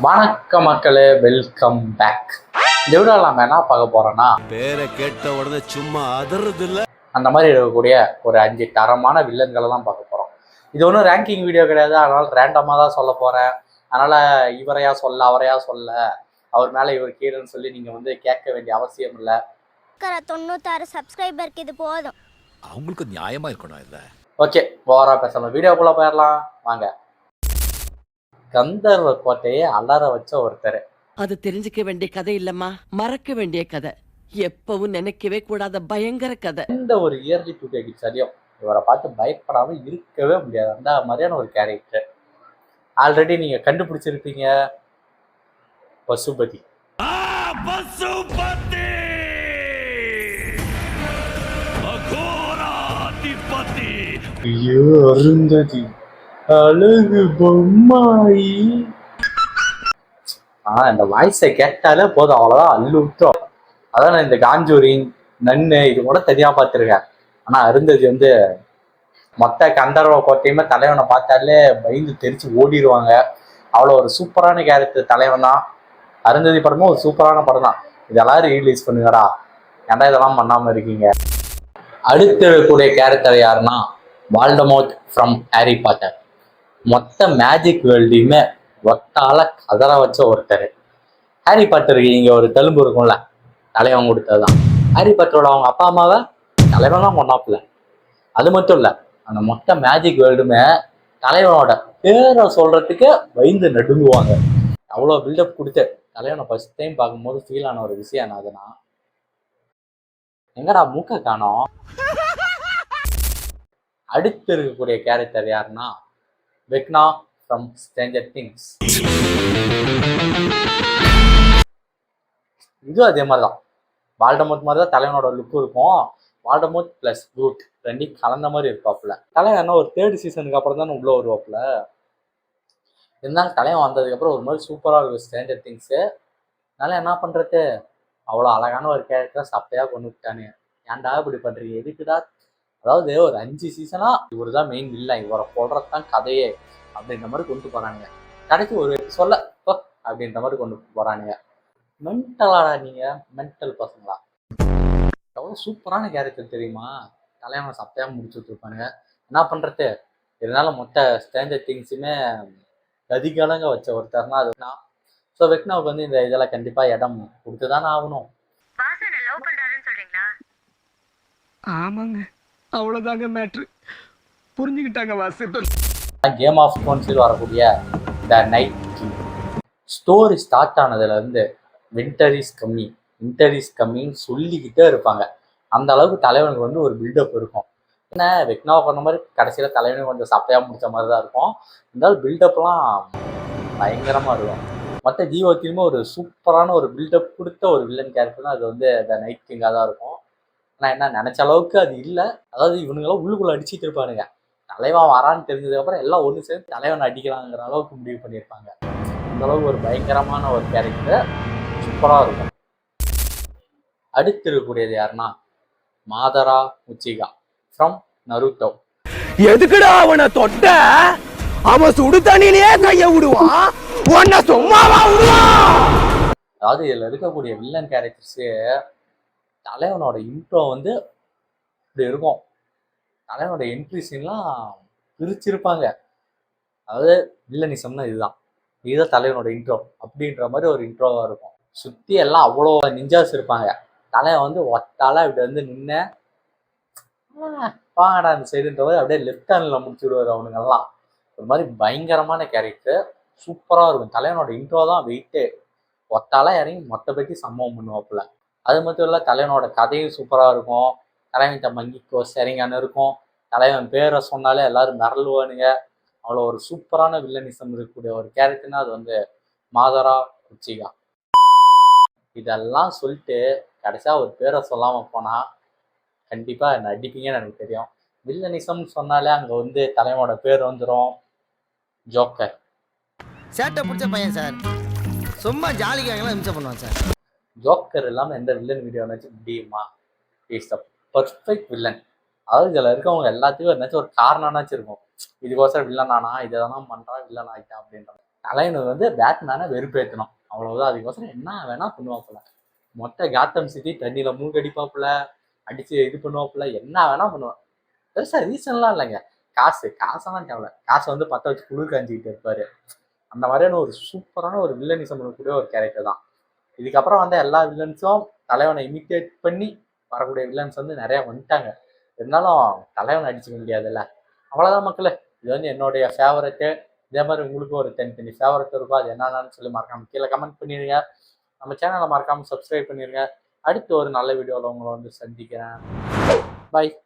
வணக்கம் மக்களே, welcome back. இந்த வீடியோ நம்ம என்ன பார்க்க போறோம்னா, பேரை கேட்ட உடனே சும்மா அதறது இல்ல அந்த மாதிரி இருக்கக்கூடிய ஒரு 5 தரமான வில்லன்களை தான் பார்க்க போறோம். இது ஒன்றும் ரேங்கிங் வீடியோ கிடையாது, அதனால ரேண்டமாக தான் சொல்ல போறேன். அதனால இவரையா சொல்ல அவரையா சொல்ல, அவர் மேல இவர் கீழன்னு சொல்லி நீங்க வந்து கேட்க வேண்டிய அவசியம் இல்லை. 96 சப்ஸ்கிரைபருக்கு இது போதும். அவங்களுக்கு நியாயமா இருக்கணும் இல்ல. ஓகே, ஓவரா பேசணும், வீடியோக்குள்ள போயிடலாம் வாங்க. கந்தர்வ கோட்டையை அலற வச்ச ஒருத்தர். அது தெரிஞ்சுக்க வேண்டிய கதை இல்லம்மா, மறக்க வேண்டிய கதை. எப்பவும் நினைக்கவே கூடாத பயங்கர கதை. இந்த ஒரு இயர்லி 2K கிட்ஸாலையும் இவரை பார்த்து பயப்படாம இருக்கவே முடியாது. அந்த மாதிரியான ஒரு கேரக்டர். ஆல்ரெடி நீங்க கண்டுபிடிச்சிருப்பீங்க, பசுபதி. ஐயோ அருந்ததி, அழகு பொம்மாயி. இந்த வாய்ஸை கேட்டாலே போதும், அவ்வளவுதான் அள்ளு விட்டோம். அதான் நான் இந்த காஞ்சூரிங் நன்னு இது கூட தனியா பார்த்துருக்கேன். ஆனா அருந்ததி வந்து மொத்த கந்தர்வ கோட்டையுமே தலைவனை பார்த்தாலே பயந்து தெரிச்சு ஓடிடுவாங்க. அவ்வளோ ஒரு சூப்பரான கேரக்டர் தலைவன் தான். அருந்ததி படமும் ஒரு சூப்பரான படம் தான். இதெல்லாம் ரீலீஸ் பண்ணுங்கடா, ஏன்டா இதெல்லாம் பண்ணாம இருக்கீங்க. அடுத்து இருக்கக்கூடிய கேரக்டர் யாருன்னா வால்டமோர்ட் ஃப்ரம் ஹாரி பாட்டர். மொத்த மேஜிக் வேர்ல்டையுமே ஒட்டால கதற வச்ச ஒருத்தர். ஹாரி பாட்டருக்கு இங்க ஒரு தெலும்பு இருக்கும்ல, தலைவன் கொடுத்ததுதான். ஹாரி பாட்டரோட அவங்க அப்பா அம்மாவை தலைவன் தான் கொண்டாப்புல. அது மட்டும் இல்ல, அந்த மொத்த மேஜிக் வேர்ல்டுமே தலைவனோட பேரை சொல்றதுக்கு பயந்து நடுங்குவாங்க. அவ்வளோ பில்டப் கொடுத்து தலைவனை ஃபர்ஸ்ட் டைம் பார்க்கும்போது ஃபீல் ஆன ஒரு விஷயம் என்னதுன்னா, எங்கடா மூக்க காணோம். அடுத்து இருக்கக்கூடிய கேரக்டர் யாருன்னா வெக்னா ஃப்ரம் ஸ்ட்ரேஞ்சர் திங்ஸ். இதுவும் அதே மாதிரிதான், வால்டமோர்ட் மாதிரி தான் தலைவனோட லுக் இருக்கும். வால்டமோர்ட் பிளஸ் ப்ரூட் ரெண்டையும் கலந்த மாதிரி இருப்பாப்புல. தலைவன் என்ன ஒரு 3rd சீசனுக்கு அப்புறம் தான் உள்ள வருவாப்புல. இருந்தாலும் தலைவன் வந்ததுக்கு அப்புறம் ஒரு மாதிரி சூப்பரா இருக்கும் ஸ்ட்ரேஞ்சர் திங்ஸ். அதனால என்ன பண்றது, அவ்வளோ அழகான ஒரு கேரக்டரை சப்பையா கொண்டு விட்டானு. ஏன்டா இப்படி பண்றீங்க, எதுக்குடா? அதாவது ஒரு 5 சீசனா இவர் தான் மெயின் இல்லை, இவரை போடுறதுதான் கதையே அப்படின்ற மாதிரி கொண்டு போறானுங்க. கடைசி ஒரு சொல்ல அப்படின்ற மாதிரி கொண்டு போறானுங்க. மென்டலாடா நீங்க, மென்டல் பசங்களா. எவ்வளோ சூப்பரான கேரக்டர் தெரியுமா, தலைவனை சப்பையா முடிச்சு விட்டுருப்பானுங்க. என்ன பண்றது, இருந்தாலும் மொத்த ஸ்ட்ரேஞ்சர் திங்ஸுமே கதிகலங்க வச்ச ஒருத்தர்னா அது வெக்னா. ஸோ வெக்னாவுக்கு வந்து இந்த இதெல்லாம் கண்டிப்பா இடம் கொடுத்துதானே ஆகணும். ஆமாங்க, அவ்வளவுதாங்க மேட்ரு. புரிஞ்சுக்கிட்டாங்க வாசு. கேம் ஆஃப் த்ரோன்ஸில் வரக்கூடிய the night king story start ஆனதுல இருந்து வின்டர் இஸ் கம்மின்னு சொல்லிக்கிட்டே இருப்பாங்க. அந்த அளவுக்கு தலைவனுக்கு வந்து ஒரு பில்டப் இருக்கும். என்ன வெக்னாவை பண்ண மாதிரி கடைசியில தலைவனுக்கு கொஞ்சம் சப்பையா முடிச்ச மாதிரி தான் இருக்கும். இருந்தாலும் பில்டப்லாம் பயங்கரமா இருக்கும். மற்ற ஜீவத்திலுமே ஒரு சூப்பரான ஒரு பில்டப் கொடுத்த ஒரு வில்லன் கேரக்டர் தான் அது வந்து த நைட் கிங்காக தான் இருக்கும். ஆனால் என்ன நினைச்ச அளவுக்கு அது இல்லை. அதாவது இவனுங்கெல்லாம் உள்ளுக்குள்ள அடிச்சுட்டு இருப்பானுங்க. தலைவன் வரான்னு தெரிஞ்சதுக்கப்புறம் எல்லாம் ஒன்று சேர்ந்து தலைவனை அடிக்கலாங்கிற அளவுக்கு முடிவு பண்ணியிருப்பாங்க. அந்த அளவுக்கு ஒரு பயங்கரமான ஒரு கேரக்டர், சூப்பராக இருக்கும். அடுத்து இருக்கக்கூடியது யாருன்னா மாதரா உச்சிகா ஃப்ரம் நருட்டோ. எதுக்குடா அவனை தொட்ட? அவன் சுடு தண்ணியிலேயே கைய விடுவான், உன்னை சும்மாவா விடுவான்? அதாவது இதில் இருக்கக்கூடிய வில்லன் கேரக்டர்ஸு தலைவனோட இன்ட்ரோ வந்து இப்படி இருக்கும். தலைவனோட என்ட்ரி சீன்லாம் பிரிச்சிருப்பாங்க. அதாவது வில்லனிசம்னா இதுதான் தலைவனோட இன்ட்ரோ அப்படின்ற மாதிரி ஒரு இன்ட்ரோவாக இருக்கும். சுற்றி எல்லாம் அவ்வளோ நிஞ்சாஸ் இருப்பாங்க. தலைவன் வந்து ஒத்தால இப்படி வந்து நின்று வாங்கடா அந்த சைடுன்ற மாதிரி அப்படியே லெஃப்ட் ஹேண்டில் முடிச்சு விடுவார். அவனுங்கெல்லாம் ஒரு மாதிரி பயங்கரமான கேரக்டர், சூப்பராக இருக்கும். தலைவனோட இன்ட்ரோ தான் வெயிட்டு. ஒத்தால இறங்கி மொத்த பற்றி சம்பவம் பண்ணுவாப்புல. அது மட்டும் இல்லை, தலைவனோட கதையும் சூப்பராக இருக்கும். தலைவன் மங்கிக்கோ சரிங்கான இருக்கும். தலைவன் பேரை சொன்னாலே எல்லாரும் மிரளுவானுங்க. அவ்வளோ ஒரு சூப்பரான வில்லனிசம் இருக்கக்கூடிய ஒரு கேரக்டர்னா அது வந்து மாதரா உச்சிகா. இதெல்லாம் சொல்லிட்டு கடைசியாக ஒரு பேரை சொல்லாமல் போனால் கண்டிப்பாக என்ன அடிப்பீங்கன்னு எனக்கு தெரியும். வில்லனிசம் சொன்னாலே அங்கே வந்து தலைவனோட பேர் வந்துடும், ஜோக்கர். சேட்டை பிடிச்ச பையன் சார், சும்மா ஜாலிக்காகலாம் இம்சை பண்ணுவான் சார். ஜோக்கர் இல்லாமல் எந்த வில்லன் வீடியோனாச்சு முடியுமா? Is the perfect villain. அதாவது இதில் இருக்கவங்க எல்லாத்துக்கும் என்னாச்சும் ஒரு காரணம்னாச்சும் இருக்கும். இதுக்கோசரம் வில்லன் ஆனா, இதெல்லாம் பண்ணுறான், வில்லன் ஆகிட்டான் அப்படின்றாங்க. தலைவன் வந்து பேட்மேனை வெறுப்பேற்றணும் அவ்வளவுதான். அதுக்கோசரம் என்ன வேணா பண்ணுவாப்புல. மொத்த காத்தம் சிட்டி தண்ணியில மூழ்கடிப்பாப்புல, அடிச்சு இது பண்ணுவாப்புல, என்ன வேணா பண்ணுவான். பெருசா ரீசன்லாம் இல்லைங்க. காசெல்லாம் தேவை. காசை வந்து பத்த வச்சு குளிர் காஞ்சிக்கிட்டு இருப்பாரு. அந்த மாதிரியான ஒரு சூப்பரான ஒரு வில்லனிசம் பண்ணக்கூடிய ஒரு கேரக்டர் தான். இதுக்கப்புறம் வந்த எல்லா வில்லன்ஸும் தலைவனை இமிட்டேட் பண்ணி வரக்கூடிய வில்லன்ஸ் வந்து நிறைய வந்துட்டாங்க. இருந்தாலும் தலைவனை அடிச்சுக்க முடியாதுல்ல. அவ்வளோதான் மக்களே. இது வந்து என்னுடைய ஃபேவரட்டு. இதே மாதிரி உங்களுக்கு ஒரு தனி ஃபேவரட் இருக்கும். அது என்னென்னு சொல்லி மறக்காம கீழே கமெண்ட் பண்ணிடுங்க. நம்ம சேனலை மறக்காமல் சப்ஸ்கிரைப் பண்ணிடுங்க. அடுத்து ஒரு நல்ல வீடியோவில் உங்களை வந்து சந்திக்கிறேன். பாய்.